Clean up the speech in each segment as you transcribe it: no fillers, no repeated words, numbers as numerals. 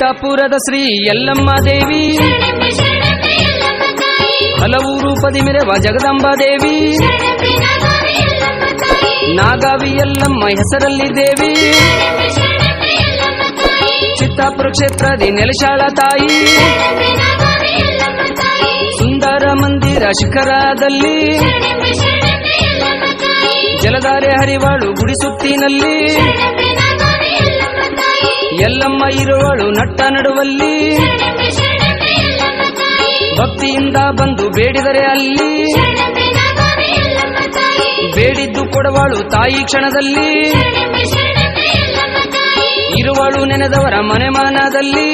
ಚಿತ್ತಾಪುರದ ಶ್ರೀ ಯಲ್ಲಮ್ಮ ದೇವಿ, ಹಲವು ರೂಪದಿ ಮೆರವ ಜಗದಂಬಾ ದೇವಿ, ನಾಗಾವಿ ಯಲ್ಲಮ್ಮ ಹೆಸರಲ್ಲಿ ದೇವಿ, ಚಿತ್ತಾಪುರ ಕ್ಷೇತ್ರದಿ ನೆಲೆಸಾಳ ತಾಯಿ, ಸುಂದರ ಮಂದಿರ ಶಿಖರದಲ್ಲಿ ಜಲಧಾರೆ ಹರಿವಾಳು ಗುಡಿ ಸುತ್ತಿನಲ್ಲಿ, ಯಲ್ಲಮ್ಮ ಇರುವಳು ನಟ್ಟ ನಡುವಲ್ಲಿ, ಭಕ್ತಿಯಿಂದ ಬಂದು ಬೇಡಿದರೆ ಅಲ್ಲಿ ಬೇಡಿದ್ದು ಕೊಡುವಳು ತಾಯಿ ಕ್ಷಣದಲ್ಲಿ, ಇರುವಳು ನೆನೆದವರ ಮನೆ ಮನದಲ್ಲಿ.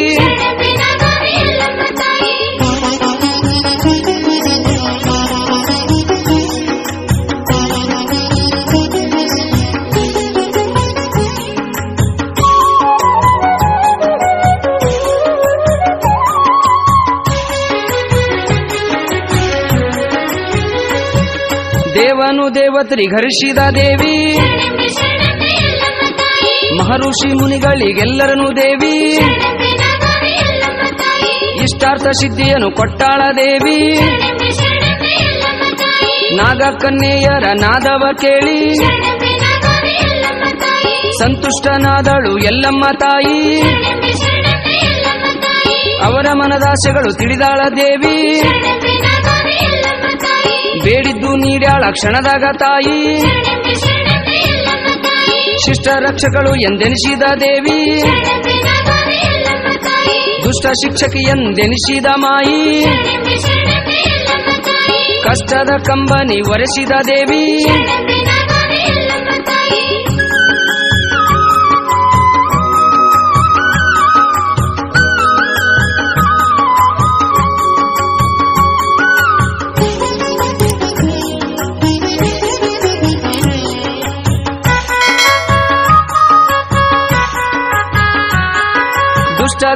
ದೇವನು ದೇವತರಿಗರಿಸಿದ ದೇವಿ, ಮಹರ್ಷಿ ಮುನಿಗಳಿಗೆಲ್ಲರನು ದೇವಿ, ಇಷ್ಟಾರ್ಥ ಸಿದ್ಧಿಯನ್ನು ಕೊಟ್ಟಾಳ ದೇವಿ, ನಾಗಕನ್ಯೆಯರ ನಾದವ ಕೇಳಿ ಸಂತುಷ್ಟನಾದಳು ಯಲ್ಲಮ್ಮ ತಾಯಿ, ಅವರ ಮನದಾಸೆಗಳು ತಿಳಿದಾಳ ದೇವಿ, ಬೇಡಿದ್ದು ನೀಡ್ಯಾಳ ಕ್ಷಣದಾಗ ತಾಯಿ, ಶಿಷ್ಟ ರಕ್ಷಕಳು ಎಂದೆನಿಸಿದ ದೇವಿ, ದುಷ್ಟ ಶಿಕ್ಷಕಿ ಎಂದೆನಿಸಿದ ಮಾಯಿ, ಕಷ್ಟದ ಕಂಬನಿ ಒರೆಸಿದ ದೇವಿ,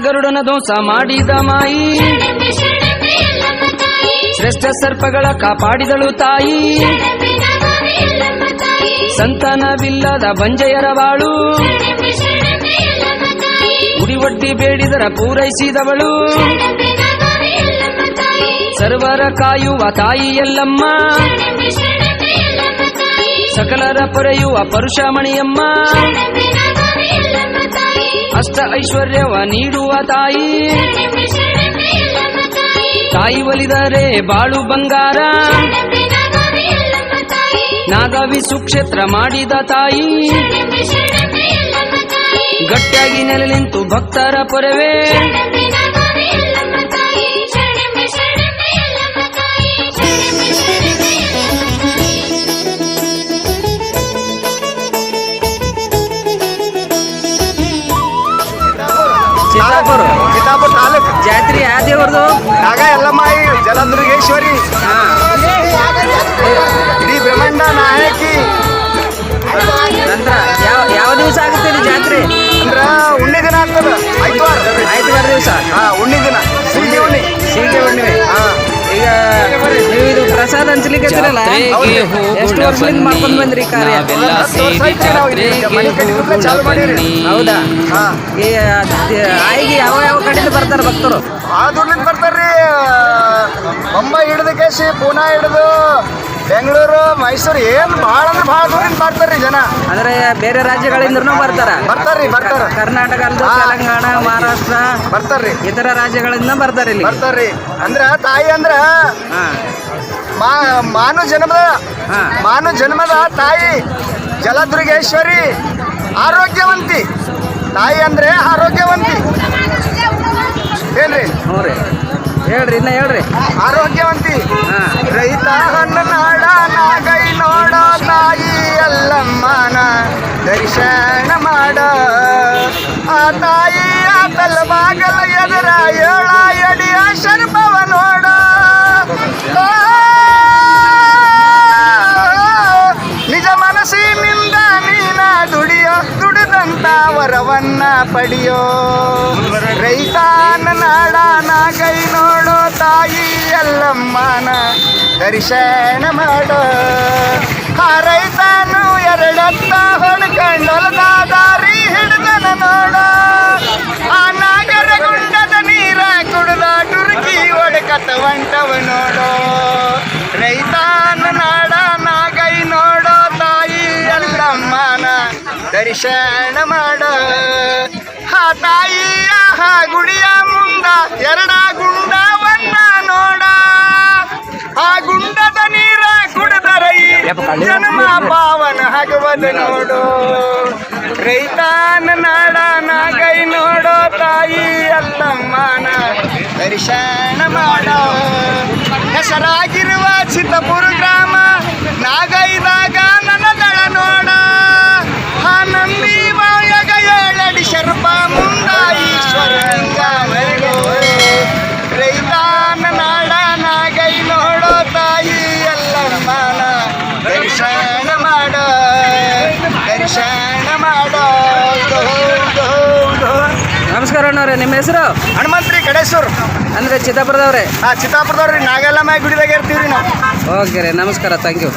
ಗರುಡನ ಧ್ವಂಸ ಮಾಡಿದ ಮಾಯಿ, ಶ್ರೇಷ್ಠ ಸರ್ಪಗಳ ಕಾಪಾಡಿದಳು ತಾಯಿ, ಸಂತಾನವಿಲ್ಲದ ಬಂಜೆಯರ ಬಾಳು ಉಡಿವಟ್ಟಿ ಬೇಡಿದರ ಪೂರೈಸಿದವಳು, ಸರ್ವರ ಕಾಯುವ ತಾಯಿ ಯಲ್ಲಮ್ಮ, ಸಕಲರ ಪೊರೆಯುವ ಪರುಷಮಣಿಯಮ್ಮ, ಅಷ್ಟ ಐಶ್ವರ್ಯವ ನೀಡುವ ತಾಯಿ, ತಾಯಿ ಒಲಿದರೆ ಬಾಳು ಬಂಗಾರ, ನಾಗಾವಿ ಸುಕ್ಷೇತ್ರ ಮಾಡಿದ ತಾಯಿ, ಗಟ್ಟಿಯಾಗಿ ನೆಲೆ ನಿಂತು ಭಕ್ತರ ಪೊರೆವೆ, ಚಿತ್ತಾಪುರ ತಾಲೂಕು ಜಾತ್ರೆ ಯಾವ ದೇವ್ರದು? ನಾಗ ಯಲ್ಲಮ್ಮಾಯಿ ಜಲದುರ್ಗೇಶ್ವರಿ, ಇಡೀ ಬ್ರಹ್ಮಾಂಡ ನಾಯಕಿ. ನಂತರ ಯಾವ ದಿವಸ ಆಗುತ್ತೆ ಜಾತ್ರೆ? ಅಂದ್ರ ಉಣ್ಣಿ ದಿನ ಆಗ್ತದ, ಆಯ್ತವಾರ ದಿವಸ. ಉಣ್ಣಿ ದಿನ, ಸೀಗೆ ಹುಣ್ಣಿಮೆ. ಈಗ ನೀವು ಇದು ಪ್ರಸಾದ ಹಂಚಲಿಕ್ಕೆ ಎಷ್ಟು ವರ್ಷದಿಂದ ಮಾಡ್ಕೊಂಡ್ ಬಂದ್ರಿ ಕಾರ್ಯ? ಹೌದಾ? ಈ ಆಯಿಗೆ ಯಾವ ಯಾವ ಕಡೆಯಿಂದ ಬರ್ತಾರೆ ಭಕ್ತರು? ದೂರ್ಲಿಂದ ಬರ್ತಾರ್ರಿ. ಮುಂಬೈ ಹಿಡಿದು ಕೇಸಿ, ಪೂನಾ ಹಿಡಿದು ಬೆಂಗಳೂರು, ಮೈಸೂರು, ಏನ್ ಭಾಳ ಅಂದ್ರೆ ಭಾಳ ದೂರಿಂದ ಬರ್ತಾರ್ರಿ ಜನ. ಅಂದ್ರೆ ಬೇರೆ ರಾಜ್ಯಗಳಿಂದನೂ ಬರ್ತಾರ್ರಿ. ಕರ್ನಾಟಕ ಅಲ್ದ, ತೆಲಂಗಾಣ, ಮಹಾರಾಷ್ಟ್ರ ಬರ್ತಾರ್ರಿ, ಇತರ ರಾಜ್ಯಗಳಿಂದ ಬರ್ತಾರ್ರಿ. ಅಂದ್ರ ತಾಯಿ ಅಂದ್ರ ಮಾನು ಜನ್ಮದ ತಾಯಿ ಜಲದುರ್ಗೇಶ್ವರಿ, ಆರೋಗ್ಯವಂತಿ ತಾಯಿ ಅಂದ್ರೆ ಆರೋಗ್ಯವಂತಿ. ಏನ್ರಿ? ಹ್ಞೂ ರೀ, ಹೇಳ್ರಿ, ಇನ್ನ ಹೇಳ್ರಿ. ಆರೋಗ್ಯವಂತಿ. ರೈತ ಹಣ್ಣು ನಾಡ ನಾಗೈ ನೋಡ ತಾಯಿ ಯಲ್ಲಮ್ಮನ ದರ್ಶನ ಮಾಡ, ಆ ತಾಯಿ ಆತಲ್ ಬಾಗಲ ಎದರ ಏಳ ಎಡಿಯ ಶರ್ಪವ ನೋಡ, ನಿಜ ಮನಸ್ಸಿನಿಂದ ನೀನ ದುಡಿದಂತ ವರವನ್ನ ಪಡೆಯೋ, ರೈತಾನ ನಾಡ ನಾಗೈ ನೋಡೋ ತಾಯಿ ಯಲ್ಲಮ್ಮನ ದರ್ಶನ ಮಾಡೋ, ಆ ರೈತನು ಎರಡತ್ತ ಹೊಡ್ಕೊಂಡೊಲದ ದಾರಿ ಹಿಡ್ದನ ನೋಡ, ಆ ನಾಗರ ದರ್ಶನ ಮಾಡ ಹಾ ತಾಯಿಯ ಹಾ ಗುಡಿಯ ಮುಂದ ಎರಡ ಗುಂಡವನ್ನ ನೋಡ ಆ ಗುಂಡದ ನೀರ ಕುಡದರ ಈ ಜನ್ಮ ಪಾವನ ಆಗುವುದು ನೋಡು ರೈತಾನ ನಾಡ ನಾಗೈ ನೋಡೋ ತಾಯಿ ಅಲ್ಲಮ್ಮನ ದರ್ಶನ ಮಾಡ ಹೆಸರಾಗಿರುವ ಚಿತ್ತಪುರ ಗ್ರಾಮ ನಾಗೈದಾಗ ನನಗಳ ನೋಡ ಆ ನಂಬಿ ಬಾಯಗ ಏಳಡಿ ಶರ್ಪ ಮುಂದ ಈಶ್ವರ ಲಿಂಗ ರೈತಾನ ನಾಡ ನಾಗೈ ನೋಡೋ ತಾಯಿ ಅಲ್ಲಮ್ಮನ ದರ್ಶನ ಮಾಡ ದರ್ಶನ ಮಾಡ ನಮಸ್ಕಾರ ಅಣ್ಣವ್ರೆ, ನಿಮ್ಮ ಹೆಸರು? ಹನುಮಂತ್ರಿ ಕಡೇಶ್ವರ್ ಅಂದರೆ ಚಿತ್ತಾಪುರದವ್ರೆ? ಚಿತ್ತಾಪುರದವ್ರಿ, ನಾಗೆಲ್ಲಮ್ಮ ಗುಡಿದಾಗ ಇರ್ತೀವ್ರಿ ನಾವು. ಓಕೆ ರೀ, ನಮಸ್ಕಾರ, ಥ್ಯಾಂಕ್ ಯು.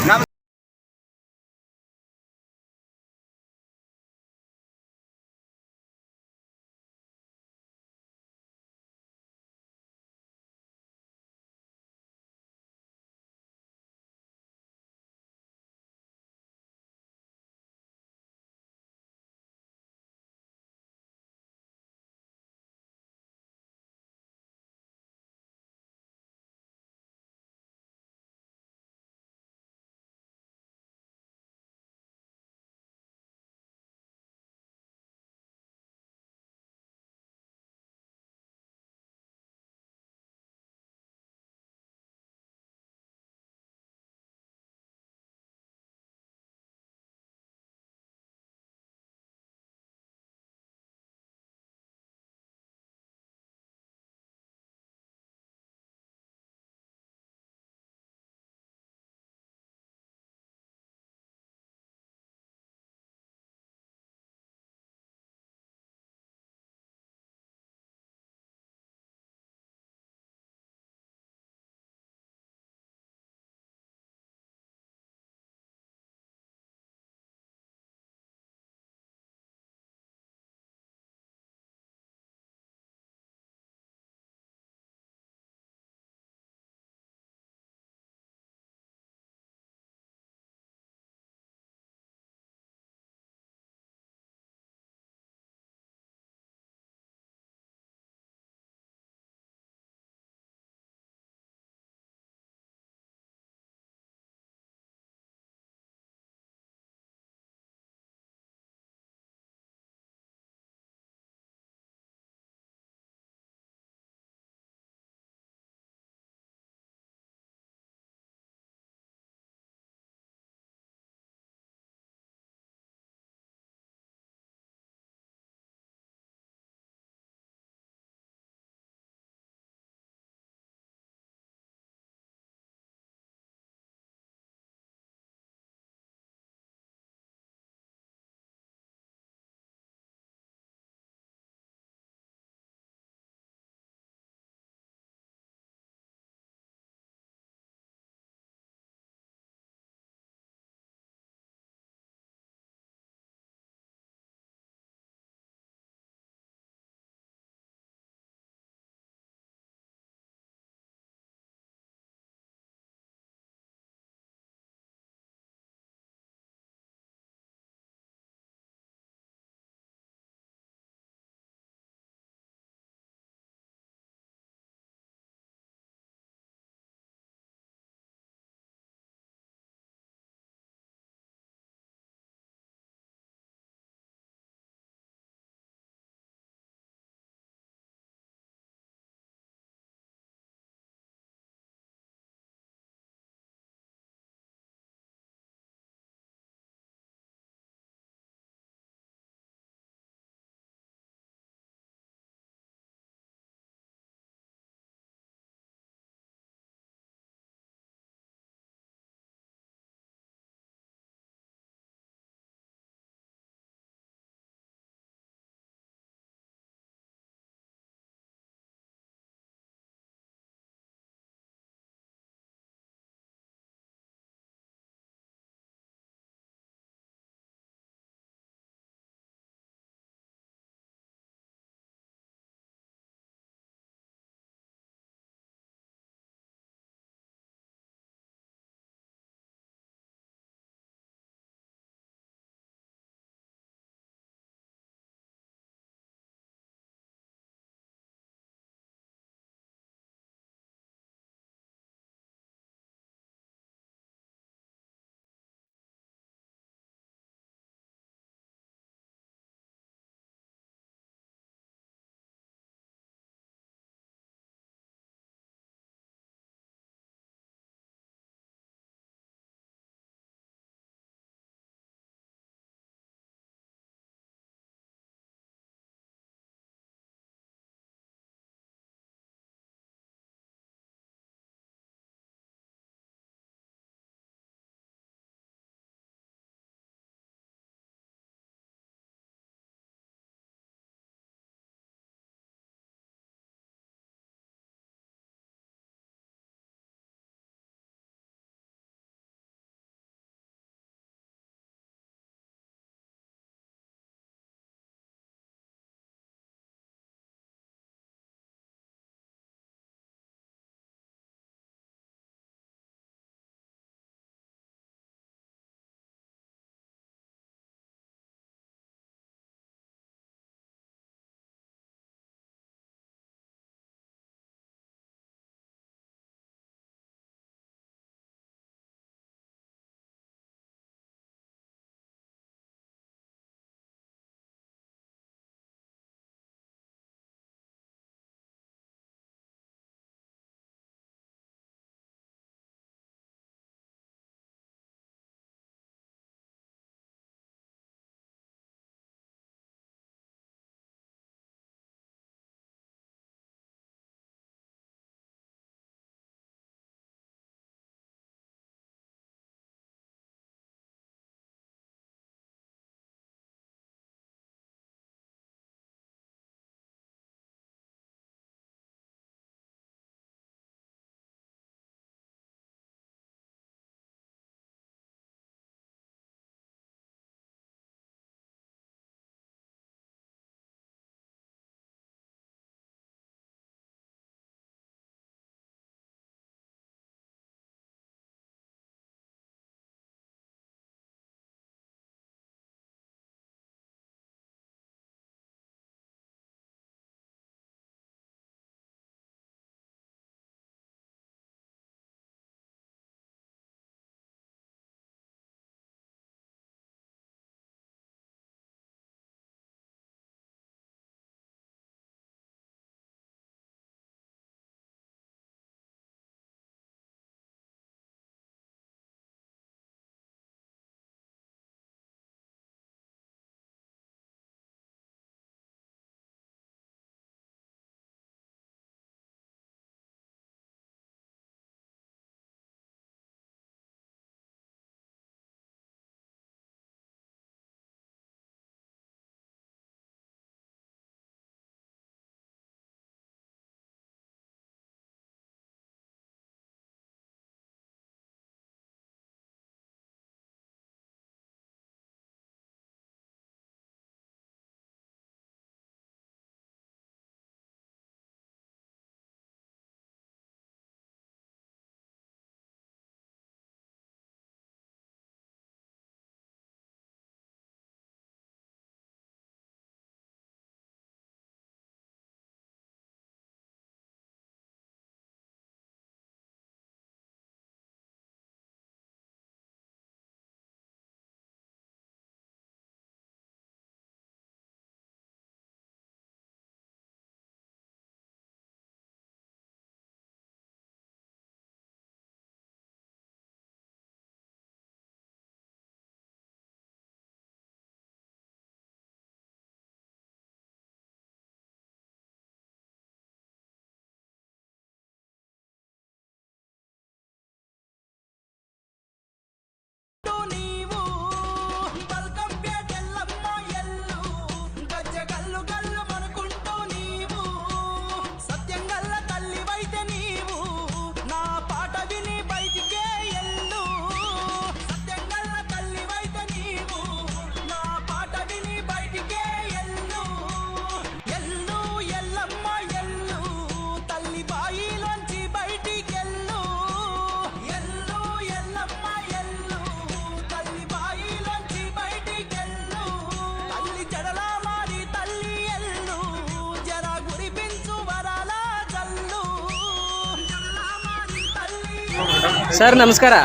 ಸರ್ ನಮಸ್ಕಾರ.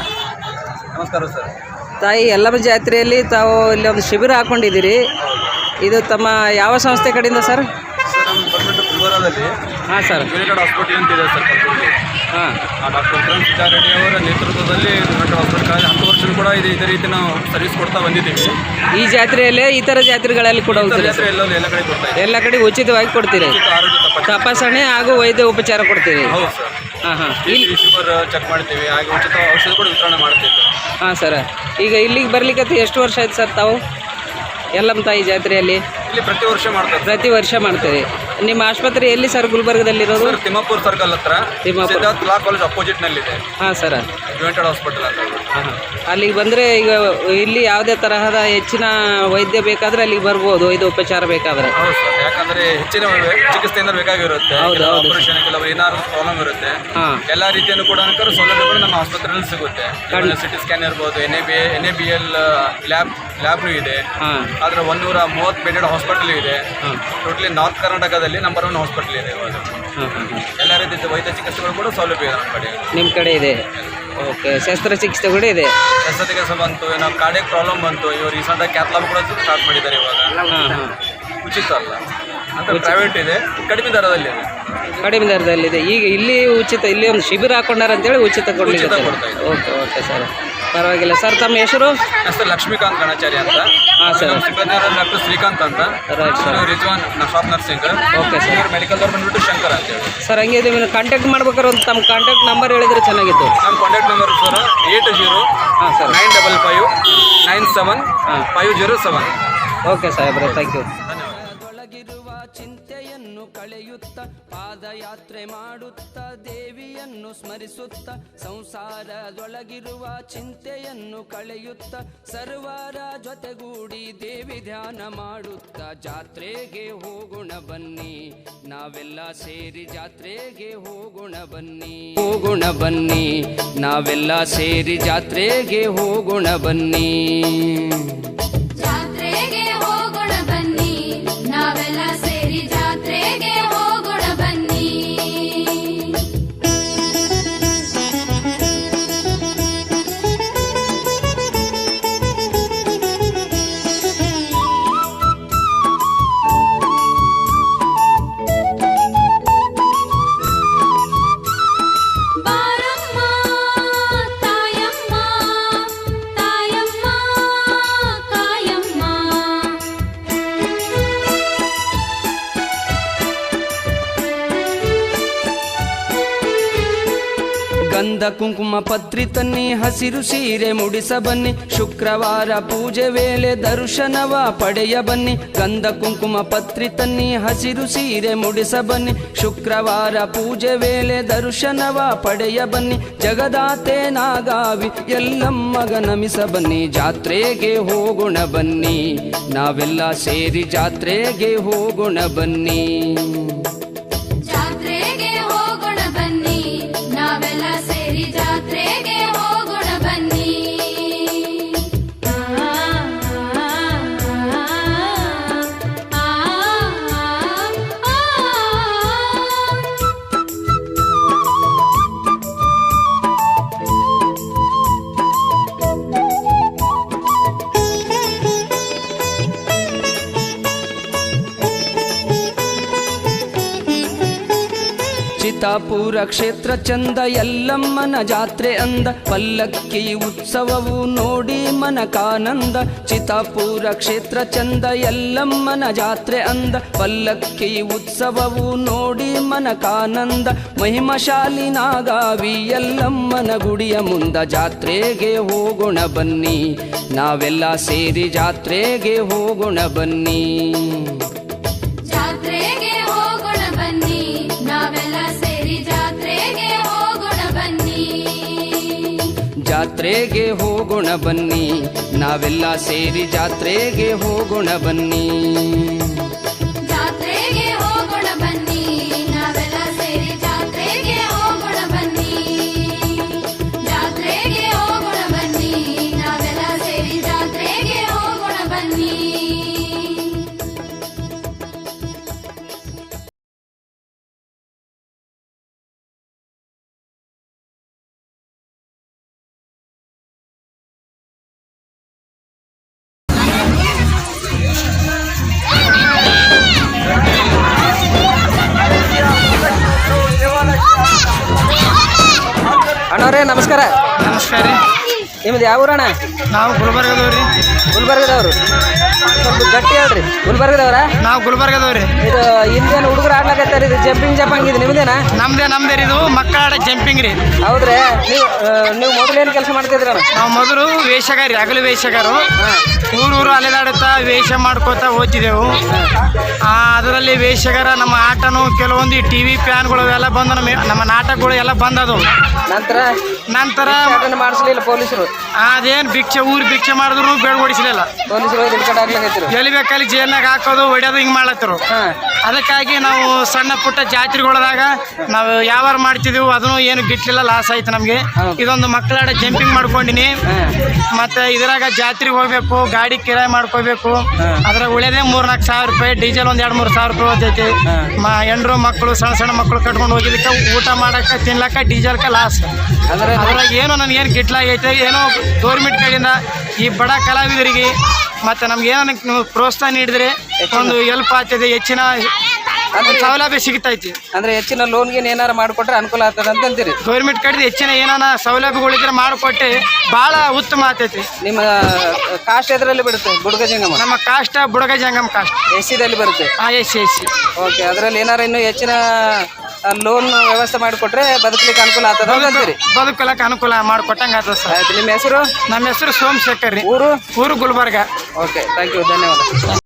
ನಮಸ್ಕಾರ ಸರ್. ತಾಯಿ ಯಲ್ಲಮ್ಮ ಜಾತ್ರೆಯಲ್ಲಿ ತಾವು ಇಲ್ಲಿ ಒಂದು ಶಿಬಿರ ಹಾಕ್ಕೊಂಡಿದ್ದೀರಿ. ಇದು ತಮ್ಮ ಯಾವ ಸಂಸ್ಥೆ ಕಡೆಯಿಂದ ಸರ್? ಸರ್ ನಮ್ಮ ಬಂದ್ಬಿಟ್ಟು ಗುಲ್ಬರ್ಗಾದಲ್ಲಿ ಹಾಂ ಸರ್. ಯುನೈಟೆಡ್ ಹಾಸ್ಪಿಟಲ್ ಅಂತ ಇದೆ ಸರ್ ಕಲ್ಬುರ್ಗಿ. ಹಾಂ. ಡಾಕ್ಟರ್ ವಿಕ್ರಮ್ ಸಿದ್ದಾರೆಡ್ಡಿ ಅವರ ನೇತೃತ್ವದಲ್ಲಿ ಯುನೈಟೆಡ್ ಹಾಸ್ಪಿಟಲ್ 10 ವರ್ಷ ಕೂಡ ಇದೇ ರೀತಿ ನಾವು ಸರ್ವಿಸ್ ಕೊಡ್ತಾ ಬಂದಿದ್ದೀವಿ. ಈ ಜಾತ್ರೆಯಲ್ಲೇ ಈ ಥರ ಜಾತ್ರೆಗಳಲ್ಲಿ ಕೂಡ ಹೋಗ್ತೀರಿ? ಜಾತ್ರೆ ಎಲ್ಲ ಕಡೆ ಕೊಡ್ತಾ ಇದ್ದೀವಿ. ಎಲ್ಲ ಕಡೆ ಉಚಿತವಾಗಿ ಕೊಡ್ತೀರಿ? ಆರೋಗ್ಯ ತಪಾಸಣೆ ಹಾಗೂ ವೈದ್ಯ ಉಪಚಾರ ಕೊಡ್ತೀರಿ? ಹೌದು ಸರ್. ಹಾಂ ಹಾಂ. ಇಲ್ಲಿ ಶುಗರ್ ಚೆಕ್ ಮಾಡ್ತೀವಿ, ಹಾಗೆ ಉಚಿತ ಔಷಧ ಕೂಡ ವಿತರಣೆ ಮಾಡ್ತೀವಿ. ಹಾಂ ಸರ್. ಈಗ ಇಲ್ಲಿಗೆ ಬರ್ಲಿಕ್ಕೆ ಎಷ್ಟು ವರ್ಷ ಆಯ್ತು ಸರ್ ತಾವು ಯಲ್ಲಮ್ಮ ತಾಯಿ ಜಾತ್ರೆಯಲ್ಲಿ? ಇಲ್ಲಿ ಪ್ರತಿ ವರ್ಷ ಮಾಡ್ತಾರೆ. ಪ್ರತಿ ವರ್ಷ ಮಾಡ್ತೀರಿ. ನಿಮ್ಮ ಆಸ್ಪತ್ರೆ ಎಲ್ಲಿ ಸರ್ ಗುಲ್ಬರ್ಗದಲ್ಲಿರೋದು? ಸರ್ ತಿಮ್ಮಾಪುರ ಸರ್ಕಲ್ ಹತ್ರ ತಿಮ್ಮಾಪುರ ಸಿದ್ಧಾರ್ಥ ಲಾ ಕಾಲೇಜ್ ಅಪೋಸಿಟ್ನಲ್ಲಿದೆ. ಹಾಂ ಸರ್. ಯುನೈಟೆಡ್ ಹಾಸ್ಪಿಟಲ್ ಅಂತ. ಹಾಂ ಹಾಂ. ಅಲ್ಲಿಗೆ ಬಂದರೆ ಈಗ ಇಲ್ಲಿ ಯಾವುದೇ ತರಹದ ಹೆಚ್ಚಿನ ವೈದ್ಯ ಬೇಕಾದರೆ ಅಲ್ಲಿಗೆ ಬರ್ಬೋದು, ಇದು ಉಪಚಾರ ಬೇಕಾದರೆ? ಹೌದು ಸರ್. ಯಾಕಂದರೆ ಹೆಚ್ಚಿನ ಚಿಕಿತ್ಸೆ ಏನಾದ್ರು ಬೇಕಾಗಿರುತ್ತೆ, ಆಪರೇಷನ್ ಕೆಲವು ಏನಾದ್ರು ಪ್ರಾಬ್ಲಮ್ ಇರುತ್ತೆ, ಹಾಂ, ಎಲ್ಲ ರೀತಿಯನ್ನು ಕೂಡ ಸೌಲಭ್ಯಗಳು ನಮ್ಮ ಆಸ್ಪತ್ರೆಯಲ್ಲಿ ಸಿಗುತ್ತೆ. ಸಿಟಿ ಸ್ಕ್ಯಾನ್ ಇರ್ಬೋದು, NABL ಲ್ಯಾಬ್ನು ಇದೆ. ಹಾಂ. ಆದರೆ 130 ಬೆಡೆಡ್ ಹಾಸ್ಪಿಟಲ್ ಇದೆ. ಟೋಟಲಿ ನಾರ್ತ್ ಕರ್ನಾಟಕದಲ್ಲಿ ನಂಬರ್ 1 ಹಾಸ್ಪಿಟಲ್ ಇದೆ ಇವಾಗ. ಎಲ್ಲ ರೀತಿಯ ವೈದ್ಯ ಚಿಕಿತ್ಸೆಗಳು ಕೂಡ ಸೌಲಭ್ಯ ಇದೆ ನಮ್ಮ ಕಡೆ. ನಿಮ್ಮ ಕಡೆ ಇದೆ? ಓಕೆ. ಶಸ್ತ್ರಚಿಕಿತ್ಸೆ ಕೂಡ ಇದೆ? ಶಸ್ತ್ರಚಿಕಿತ್ಸೆ ಬಂತು, ಏನೋ ಕಾರ್ಡಿಯಕ್ ಪ್ರಾಬ್ಲಮ್ ಬಂತು, ಇವರು ರೀಸೆಂಟಾಗಿ ಕ್ಯಾಥ್ಲಾಬ್ ಕೂಡ ಸ್ಟಾರ್ಟ್ ಮಾಡಿದ್ದಾರೆ ಇವಾಗ. ಹಾಂ ಹಾಂ. ಉಚಿತ ಅಲ್ಲ ಅಂತ ಪ್ರೈವೇಟ್ ಇದೆ, ಕಡಿಮೆ ದರದಲ್ಲಿದೆ. ಕಡಿಮೆ ದರದಲ್ಲಿದೆ. ಈಗ ಇಲ್ಲಿ ಉಚಿತ, ಇಲ್ಲಿ ಒಂದು ಶಿಬಿರ ಹಾಕೊಂಡಾರ ಅಂತೇಳಿ ಉಚಿತ ಕೊಡಲಿಕ್ಕೆ? ಓಕೆ ಓಕೆ ಸರ್, ಪರವಾಗಿಲ್ಲ ಸರ್. ತಮ್ಮ ಹೆಸರು? ಹೆಸರು ಲಕ್ಷ್ಮೀಕಾಂತ್ ಗಣಾಚಾರಿ ಅಂತ. ಹಾಂ ಸರ್. ಸಿಬ್ಬಂದಿ ಡಾಕ್ಟರ್ ಶ್ರೀಕಾಂತ್ ಅಂತ. Right sir. Rizwan shop nursing. Okay sir. Medical ಅವ್ರು ಬಂದ್ಬಿಟ್ಟು ಶಂಕರ್ ಅಂತೇಳಿ ಸರ್. ಹಂಗೆ ನಿಮ್ಮನ್ನು ಕಾಂಟ್ಯಾಕ್ಟ್ ಮಾಡ್ಬೇಕಾದ್ರೆ ಒಂದು ತಮ್ಮ ಕಾಂಟ್ಯಾಕ್ಟ್ ನಂಬರ್ ಹೇಳಿದ್ರೆ ಚೆನ್ನಾಗಿತ್ತು. ನಮ್ಮ ಕಾಂಟ್ಯಾಕ್ಟ್ ನಂಬರ್ ಸರ್ 80 ಹಾಂ ಸರ್ 955 97 507. ಓಕೆ ಸಾಹೇಬ್ರೆ, ಥ್ಯಾಂಕ್ ಯು. ಚಿಂತೆಯನ್ನು ಕಳೆಯುತ್ತ ಪಾದಯಾತ್ರೆ ಮಾಡುತ್ತ ದೇವಿಯನ್ನು ಸ್ಮರಿಸುತ್ತ ಸಂಸಾರದೊಳಗಿರುವ ಚಿಂತೆಯನ್ನು ಕಳೆಯುತ್ತ ಸರ್ವರ ಜೊತೆಗೂಡಿ ದೇವಿ ಧ್ಯಾನ ಮಾಡುತ್ತ ಜಾತ್ರೆಗೆ ಹೋಗೋಣ ಬನ್ನಿ, ನಾವೆಲ್ಲ ಸೇರಿ ಜಾತ್ರೆಗೆ ಹೋಗೋಣ ಬನ್ನಿ, ಹೋಗೋಣ ಬನ್ನಿ, ನಾವೆಲ್ಲ ಸೇರಿ ಜಾತ್ರೆಗೆ ಹೋಗೋಣ ಬನ್ನಿ, ಜಾತ್ರೆಗೆ ಹೋಗೋಣ ಬನ್ನಿ, ನಾವೆಲ್ಲ ಸೇರಿ ಜಾತ್ರೆಗೆ ಹೋಗೋಣ ಬನ್ನಿ. ಬಾರಮ್ಮ ತಾಯಮ್ಮ, ತಾಯಮ್ಮ ಕಾಯಮ್ಮ. ಗಂಧ ಕುಂಕುಮ ಪತ್ರಿ ತನ್ನಿ, ಹಸಿರು ಸೀರೆ ಮುಡಿಸ ಬನ್ನಿ, ಶುಕ್ರವಾರ ಪೂಜೆ ವೇಳೆ ದರ್ಶನವ ಪಡೆಯ ಬನ್ನಿ. ಗಂಧ ಕುಂಕುಮ ಪತ್ರಿ ತನ್ನಿ, ಹಸಿರು ಸೀರೆ ಮುಡಿಸ ಬನ್ನಿ, ಶುಕ್ರವಾರ ಪೂಜೆ ವೇಳೆ ದರ್ಶನವ ಪಡೆಯ ಬನ್ನಿ. ಜಗದಾತೆ ನಾಗಾವಿ ಎಲ್ಲಮ್ಮಗ ನಮಿಸ ಬನ್ನಿ, ಜಾತ್ರೆಗೆ ಹೋಗೋಣ ಬನ್ನಿ, ನಾವೆಲ್ಲ ಸೇರಿ ಜಾತ್ರೆಗೆ ಹೋಗೋಣ ಬನ್ನಿ, ಜಾತ್ರೆಗೆ ಹೋಗೋಣ ಬನ್ನಿ, ನಾವೆಲ್ಲ ಸೇರಿ ಜಾತ್ರೆಗೆ ಹೋಗೋಣ ಬನ್ನಿ. ಚಿತ್ತಾಪುರ ಕ್ಷೇತ್ರ ಚಂದ ಎಲ್ಲಮ್ಮನ ಜಾತ್ರೆ ಅಂದ, ಪಲ್ಲಕ್ಕಿ ಉತ್ಸವವು ನೋಡಿ ಮನಕಾನಂದ. ಚಿತ್ತಾಪುರ ಕ್ಷೇತ್ರ ಚಂದ ಎಲ್ಲಮ್ಮನ ಜಾತ್ರೆ ಅಂದ, ಪಲ್ಲಕ್ಕಿ ಉತ್ಸವವು ನೋಡಿ ಮನಕಾನಂದ. ಮಹಿಮಶಾಲಿ ನಾಗಾವಿ ಎಲ್ಲಮ್ಮನ ಗುಡಿಯ ಮುಂದ ಜಾತ್ರೆಗೆ ಹೋಗೋಣ ಬನ್ನಿ, ನಾವೆಲ್ಲ ಸೇರಿ ಜಾತ್ರೆಗೆ ಹೋಗೋಣ ಬನ್ನಿ, ಜಾತ್ರೆಗೆ ಹೋಗೋಣ ಬನ್ನಿ, ನಾವೆಲ್ಲ ಸೇರಿ ಜಾತ್ರೆಗೆ ಹೋಗೋಣ ಬನ್ನಿ, ಜಾತ್ರೆಗೆ ಹೋಗೋಣ ಬನ್ನಿ, ನಾವೆಲ್ಲ ಸೇರಿ ಜಾತ್ರೆಗೆ ಹೋಗೋಣ ಬನ್ನಿ. ಅಣ್ಣವ್ರೆ ನಮಸ್ಕಾರ. ನಮಸ್ಕಾರ ರೀ. ನಿಮ್ದು ಯಾವ ಊರಣ್ಣ? ನಾವು ಗುಲ್ಬರ್ಗದವ್ರಿ. ಗುಲ್ಬರ್ಗದವ್ರು. ಸ್ವಲ್ಪ ಗಟ್ಟಿ ಹೇಳ್ರಿ. ಗುಲ್ಬರ್ಗದವ್ರ? ನಾವು ಗುಲ್ಬರ್ಗದವ್ರಿ. ಇದು ಹಿಂದೇನು ಹುಡುಗರು ಆಡ್ಲಾಕತ್ತಾರೆ, ಇದು ಜಂಪಿಂಗ್ ಜಂಪಂಗ್ ಇದು ನಿಮ್ದೇನಾ? ನಮ್ದೇ ಇದು ಮಕ್ಕಳ ಆಡ ಜಂಪಿಂಗ್ ರೀ. ಹೌದ್ರಿ. ನೀವು ಮೊದಲೇನು ಕೆಲಸ ಮಾಡ್ತಿದ್ರಣ್ಣ? ನಾವು ಮೊದಲು ವೇಷಗಾರಿ, ಹಗಲು ವೇಷಗಾರು. ಊರೂರು ಅಲೆದಾಡುತ್ತಾ ವೇಷ ಮಾಡ್ಕೋತಾ ಓದ್ತಿದ್ದೆವು. ಅದರಲ್ಲಿ ವೇಷಗಾರ ನಮ್ಮ ಆಟನು ಕೆಲವೊಂದು ಟಿವಿ ಫ್ಯಾನ್ಗಳು ಎಲ್ಲ ಬಂದು ನಮ್ಮ ನಾಟಕಗಳು ಎಲ್ಲ ಬಂದದು. ನಂತರ ಮಾಡಿಸ್ಲಿಲ್ಲ ಪೊಲೀಸರು. ಅದೇನು ಭಿಕ್ಷೆ ಭಿಕ್ಷೆ ಮಾಡಿದ್ರು ಬೇಡಗೊಡಿಸಲಿಲ್ಲ ಪೊಲೀಸರು. ಎಲ್ಲಿ ಬೇಕಲ್ಲಿ ಜೇಲ್ನಾಗ ಹಾಕೋದು ಹೊಡ್ಯೋದು ಹಿಂಗೆ ಮಾಡ್ಲತ್ತರು. ಅದಕ್ಕಾಗಿ ನಾವು ಸಣ್ಣ ಪುಟ್ಟ ಜಾತ್ರೆಗಳದಾಗ ನಾವು ಯಾವಾರ ಮಾಡ್ತಿದ್ವಿ, ಅದನ್ನು ಏನು ಗಿಟ್ಲಿಲ್ಲ, ಲಾಸ್ ಆಯ್ತು ನಮಗೆ. ಇದೊಂದು ಮಕ್ಕಳಾಡ ಜಂಪಿಂಗ್ ಮಾಡ್ಕೊಂಡಿನಿ. ಮತ್ತೆ ಇದ್ರಾಗ ಜಾತ್ರೆಗೆ ಹೋಗ್ಬೇಕು, ಗಾಡಿ ಕಿರಾಯಿ ಮಾಡ್ಕೋಬೇಕು. ಅದ್ರಾಗ ಉಳಿಯೋದೇ 3-4 ಸಾವಿರ ರೂಪಾಯಿ, ಡೀಸೆಲ್ 2-3 ಸಾವಿರ ರೂಪಾಯಿ ಹೋಗ್ತೈತಿ. ಹೆಣ್ಣು ಮಕ್ಕಳು ಸಣ್ಣ ಮಕ್ಕಳು ಕಟ್ಕೊಂಡು ಹೋಗಿದ್ದಕ್ಕೆ ಊಟ ಮಾಡಕ್ಕೆ ತಿನ್ಲಕ್ಕ ಡೀಸೆಲ್ಕ ಲಾಸ್. ಅದ್ರಾಗ ಏನೋ ನನಗೇನು ಗಿಟ್ಲಾಗೈತೆ, ಏನೋ ಗೌರ್ಮೆಂಟ್ ಕಡೆಯಿಂದ ಈ ಬಡ ಕಲಾವಿದರಿಗೆ ಮತ್ತು ನಮ್ಗೇನೋ ನೀವು ಪ್ರೋತ್ಸಾಹ ನೀಡಿದ್ರೆ ಒಂದು ಹೆಲ್ಪ್ ಆಗ್ತದೆ, ಹೆಚ್ಚಿನ ಸೌಲಭ್ಯ ಸಿಗ್ತೈತಿ. ಅಂದ್ರೆ ಹೆಚ್ಚಿನ ಲೋನ್ಗೆ ಏನಾರು ಮಾಡಿಕೊಟ್ರೆ ಅನುಕೂಲ ಆಗ್ತದೆ ಅಂತ ಅಂತೀರಿ? ಗೌರ್ಮೆಂಟ್ ಕಡೆ ಹೆಚ್ಚಿನ ಏನಾನ ಸೌಲಭ್ಯಗಳಿದ್ರೆ ಮಾಡಿಕೊಟ್ಟೆ ಭಾಳ ಉತ್ತಮ ಆಗ್ತೈತಿ. ನಿಮ್ಮ ಕಾಸ್ಟ್ ಎದರಲ್ಲಿ ಬಿಡುತ್ತೆ? ಬುಡಗ ಜಂಗಮ. ನಮ್ಮ ಕಾಸ್ಟ್ ಬುಡಗ ಜಂಗಮ ಕಾಸ್ಟ್ ಎಸ್ಸಿದಲ್ಲಿ ಬರುತ್ತೆ. ಎಸ್. ಓಕೆ. ಅದರಲ್ಲಿ ಏನಾರು ಇನ್ನೂ ಹೆಚ್ಚಿನ ಲೋನ್ ವ್ಯವಸ್ಥೆ ಮಾಡಿಕೊಟ್ರೆ ಬದುಕಲಿಕ್ಕೆ ಅನುಕೂಲ ಆಗ್ತದೆ ಅಂತೀರಿ? ಬದುಕಲಕ್ಕೆ ಅನುಕೂಲ ಮಾಡಿಕೊಟ್ಟಂಗೆ ಆಗ್ತದೆ ಸರ್. ಆಯ್ತು. ನಿಮ್ಮ ಹೆಸರು? ನಮ್ಮ ಹೆಸರು ಸೋಮಶೇಖರ್ ರೀ. ಊರು ಗುಲ್ಬರ್ಗ. ಓಕೆ, ಥ್ಯಾಂಕ್ ಯು, ಧನ್ಯವಾದ.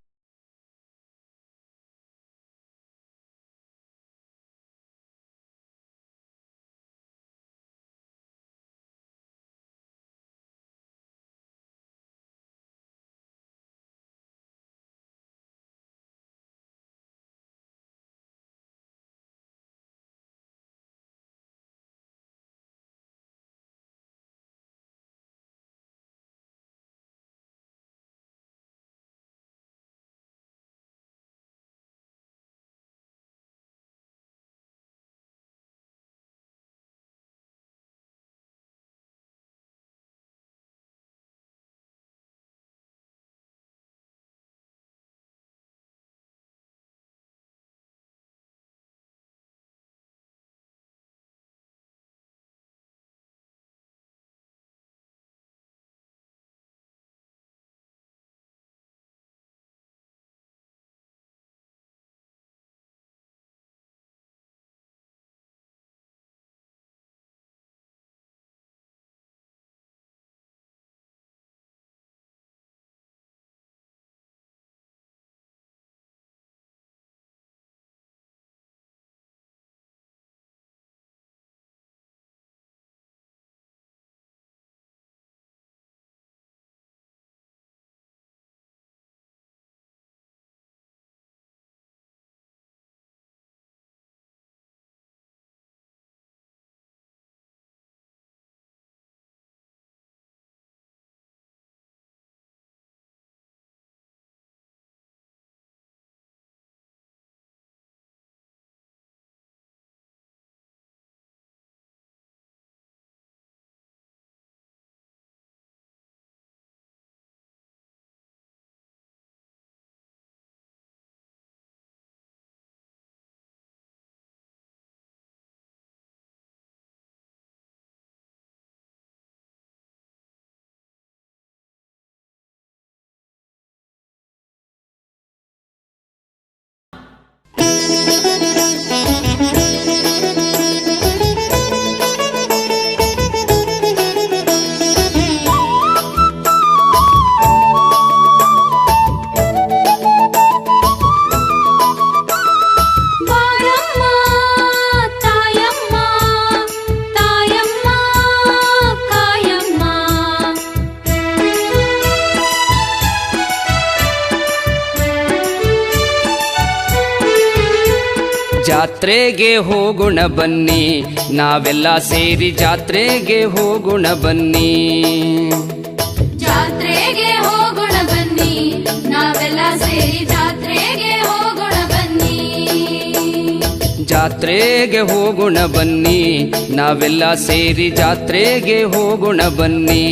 ಜಾತ್ರೆಗೆ ಹೋಗೋಣ ಬನ್ನಿ, ನಾವೆಲ್ಲ ಸೇರಿ ಜಾತ್ರೆಗೆ ಹೋಗೋಣ ಬನ್ನಿ. ಜಾತ್ರೆಗೆ ಹೋಗೋಣ ಬನ್ನಿ, ನಾವೆಲ್ಲ ಸೇರಿ ಜಾತ್ರೆಗೆ ಹೋಗೋಣ ಬನ್ನಿ. ಜಾತ್ರೆಗೆ ಹೋಗೋಣ ಬನ್ನಿ, ನಾವೆಲ್ಲ ಸೇರಿ ಜಾತ್ರೆಗೆ ಹೋಗೋಣ ಬನ್ನಿ.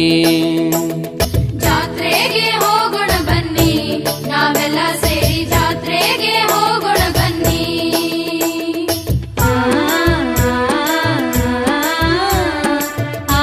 ಜಾತ್ರೆಗೆ ಹೋಗೋಣ ಬನ್ನಿ, ನಾವೆಲ್ಲ ಸೇರಿ ಜಾತ್ರೆಗೆ ಹೋಗೋಣ ಬನ್ನಿ. ಆ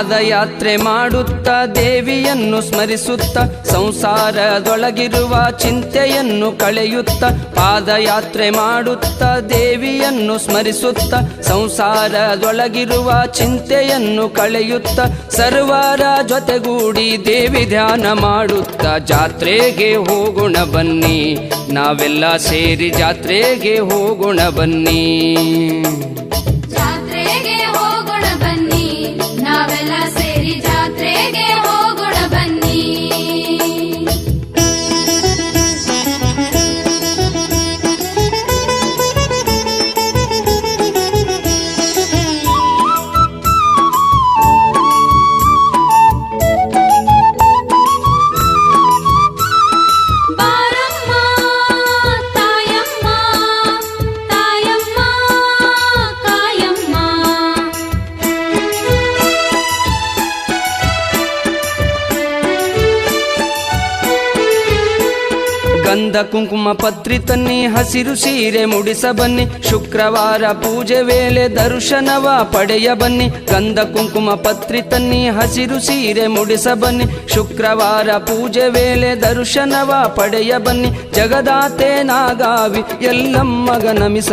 ಪಾದಯಾತ್ರೆ ಮಾಡುತ್ತ ದೇವಿಯನ್ನು ಸ್ಮರಿಸುತ್ತ ಸಂಸಾರದೊಳಗಿರುವ ಚಿಂತೆಯನ್ನು ಕಳೆಯುತ್ತ ಪಾದಯಾತ್ರೆ ಮಾಡುತ್ತ ದೇವಿಯನ್ನು ಸ್ಮರಿಸುತ್ತ ಸಂಸಾರದೊಳಗಿರುವ ಚಿಂತೆಯನ್ನು ಕಳೆಯುತ್ತ ಸರ್ವರ ಜೊತೆಗೂಡಿ ದೇವಿ ಧ್ಯಾನ ಮಾಡುತ್ತ ಜಾತ್ರೆಗೆ ಹೋಗೋಣ ಬನ್ನಿ, ನಾವೆಲ್ಲ ಸೇರಿ ಜಾತ್ರೆಗೆ ಹೋಗೋಣ ಬನ್ನಿ. ಜಾತ್ರೆಗೆ ಹೋಗೋಣ ಬನ್ನಿ, ನಾವೆಲ್ಲ ಸೇರಿ ಜಾತ್ರೆಗೆ ಹೋಗೋಣ ಬನ್ನಿ. ಬಾರಮ್ಮ ತಾಯಮ್ಮ, ತಾಯಮ್ಮ ಕಾಯಮ್ಮ. ಗಂಧ ಕುಂಕುಮ ಪತ್ರಿ ತನ್ನಿ ಹಸಿರು ಸೀರೆ ಮುಡಿಸ ಬನ್ನಿ, ಶುಕ್ರವಾರ ಪೂಜೆ ವೇಳೆ ದರ್ಶನವ ಪಡೆಯ ಬನ್ನಿ. ಗಂಧ ಕುಂಕುಮ ಪತ್ರಿ ತನ್ನಿ ಹಸಿರು ಸೀರೆ ಮುಡಿಸ ಬನ್ನಿ, ಶುಕ್ರವಾರ ಪೂಜೆ ವೇಳೆ ದರ್ಶನವ ಪಡೆಯ ಬನ್ನಿ. ಜಗದಾತೆ ನಾಗಾವಿ ಎಲ್ಲಮ್ಮಗ ನಮಿಸ